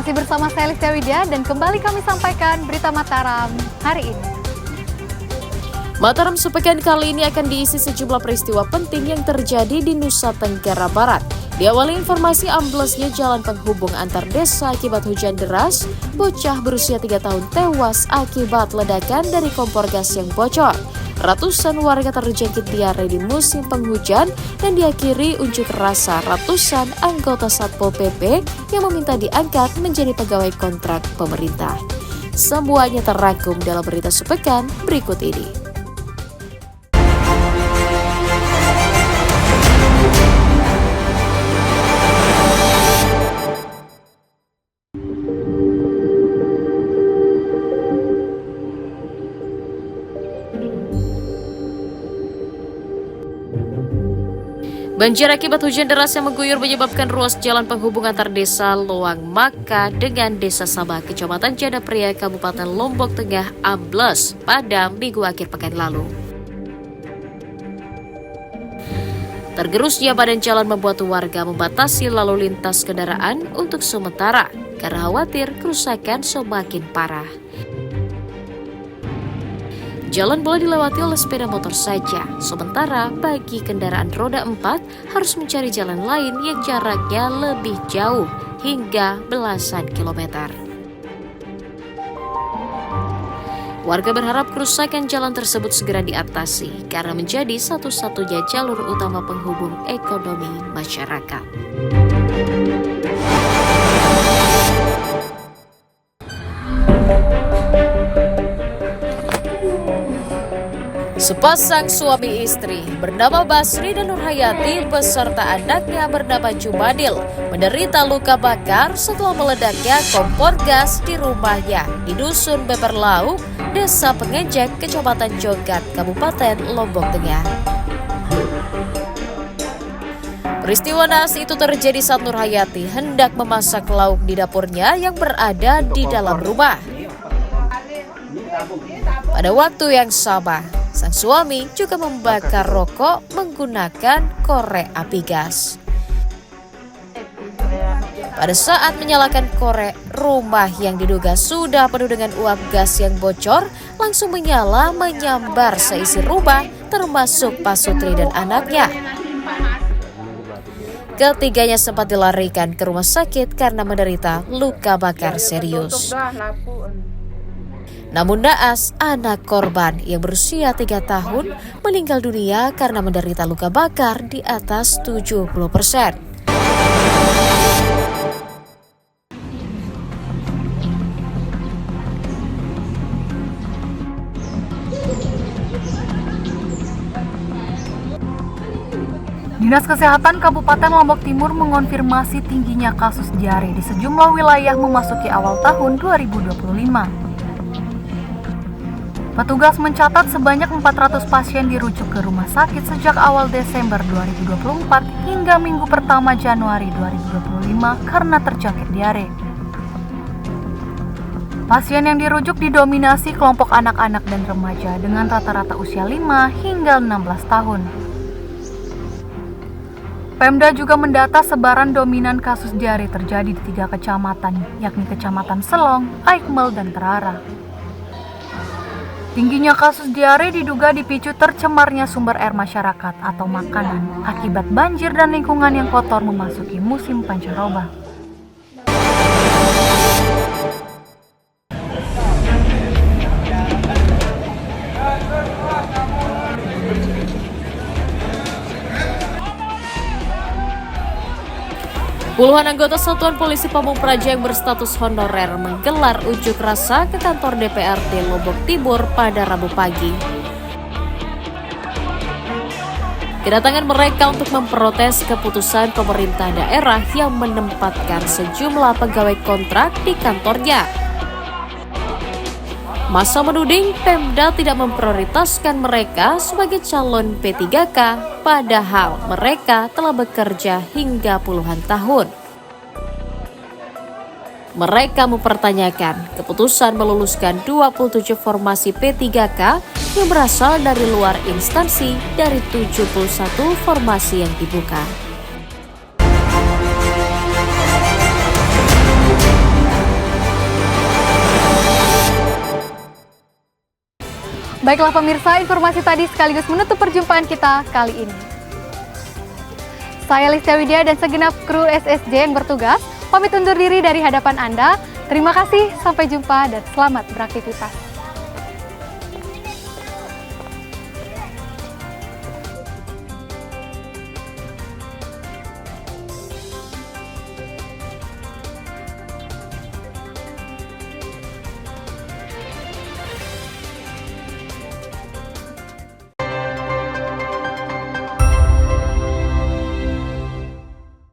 Masih bersama saya Listia Widya dan kembali kami sampaikan berita Mataram hari ini. Mataram sepekan kali ini akan diisi sejumlah peristiwa penting yang terjadi di Nusa Tenggara Barat. Diawali informasi amblesnya jalan penghubung antar desa akibat hujan deras, bocah berusia 3 tahun tewas akibat ledakan dari kompor gas yang bocor. Ratusan warga terjangkit diare di musim penghujan dan diakhiri unjuk rasa ratusan anggota Satpol PP yang meminta diangkat menjadi pegawai kontrak pemerintah. Semuanya terangkum dalam berita sepekan berikut ini. Banjir akibat hujan deras yang mengguyur menyebabkan ruas jalan penghubung antar desa Loang Maka dengan desa Sabah, Kecamatan Jadapria, Kabupaten Lombok Tengah ambles pada minggu akhir pekan lalu. Tergerusnya badan jalan membuat warga membatasi lalu lintas kendaraan untuk sementara karena khawatir kerusakan semakin parah. Jalan boleh dilewati oleh sepeda motor saja, sementara bagi kendaraan roda 4 harus mencari jalan lain yang jaraknya lebih jauh hingga belasan kilometer. Warga berharap kerusakan jalan tersebut segera diatasi karena menjadi satu-satunya jalur utama penghubung ekonomi masyarakat. Sepasang suami istri bernama Basri dan Nurhayati beserta anaknya bernama Jumadil menderita luka bakar setelah meledaknya kompor gas di rumahnya di Dusun Beberlauk, Desa Pengejek, Kecamatan Jogat, Kabupaten Lombok Tengah. Peristiwa naas itu terjadi saat Nurhayati hendak memasak lauk di dapurnya yang berada di dalam rumah. Pada waktu yang sama, sang suami juga membakar rokok menggunakan korek api gas. Pada saat menyalakan korek, rumah yang diduga sudah penuh dengan uap gas yang bocor langsung menyala menyambar seisi rumah termasuk Pak Sutri dan anaknya. Ketiganya sempat dilarikan ke rumah sakit karena menderita luka bakar serius. Namun naas, anak korban yang berusia 3 tahun meninggal dunia karena menderita luka bakar di atas 70%. Dinas Kesehatan Kabupaten Lombok Timur mengonfirmasi tingginya kasus diare di sejumlah wilayah memasuki awal tahun 2025. Petugas mencatat sebanyak 400 pasien dirujuk ke rumah sakit sejak awal Desember 2024 hingga minggu pertama Januari 2025 karena terjangkit diare. Pasien yang dirujuk didominasi kelompok anak-anak dan remaja dengan rata-rata usia 5 hingga 16 tahun. Pemda juga mendata sebaran dominan kasus diare terjadi di 3 kecamatan, yakni Kecamatan Selong, Aikmel, dan Terarah. Tingginya kasus diare diduga dipicu tercemarnya sumber air masyarakat atau makanan akibat banjir dan lingkungan yang kotor memasuki musim pancaroba. Puluhan anggota Satuan Polisi Pamung Praja yang berstatus honorer menggelar unjuk rasa ke kantor DPRD Lombok Timur pada Rabu pagi. Kedatangan mereka untuk memprotes keputusan pemerintah daerah yang menempatkan sejumlah pegawai kontrak di kantornya. Massa menuding Pemda tidak memprioritaskan mereka sebagai calon P3K, padahal mereka telah bekerja hingga puluhan tahun. Mereka mempertanyakan keputusan meluluskan 27 formasi P3K yang berasal dari luar instansi dari 71 formasi yang dibuka. Baiklah pemirsa, informasi tadi sekaligus menutup perjumpaan kita kali ini. Saya Listia Widya dan segenap kru SSJ yang bertugas pamit undur diri dari hadapan Anda. Terima kasih, sampai jumpa dan selamat beraktivitas.